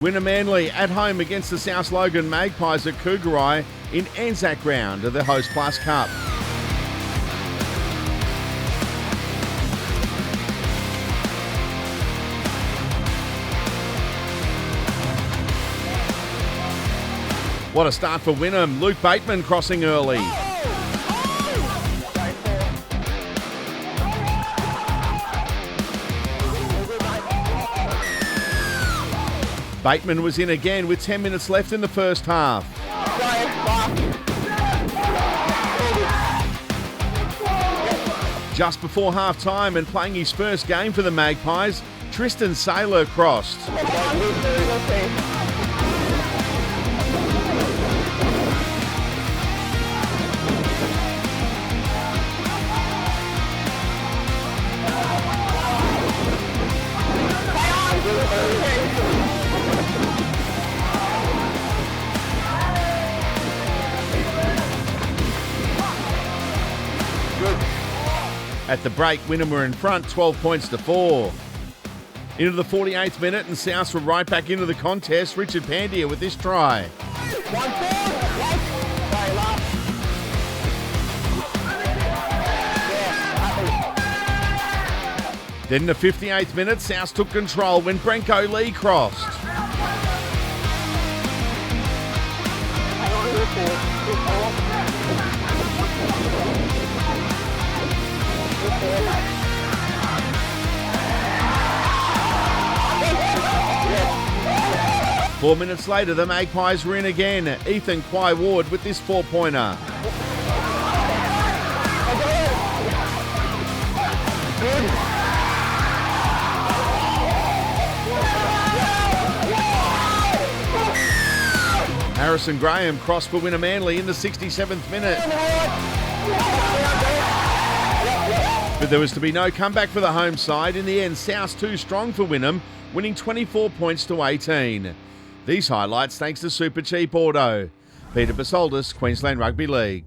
Wynnum Manly at home against the South Logan Magpies at Coogari in Anzac round of the HostPlus Cup. What a start for Wynnum. Luke Bateman crossing early. Bateman was in again with 10 minutes left in the first half. Just before half time and playing his first game for the Magpies, Tristan Saylor crossed. At the break, Wynnum were in front, 12 points to 4. Into the 48th minute, and Souths were right back into the contest. Richard Pandia with this try. Then in the 58th minute, Souths took control when Brenko Lee crossed. Four minutes later, the Magpies were in again. Ethan Quai-Ward with this four-pointer. Harrison Graham crossed for Wynnum Manly in the 67th minute. But there was to be no comeback for the home side. In the end, South too strong for Wynnum, winning 24 points to 18. These highlights thanks to Super Cheap Auto. Peter Basoldis, Queensland Rugby League.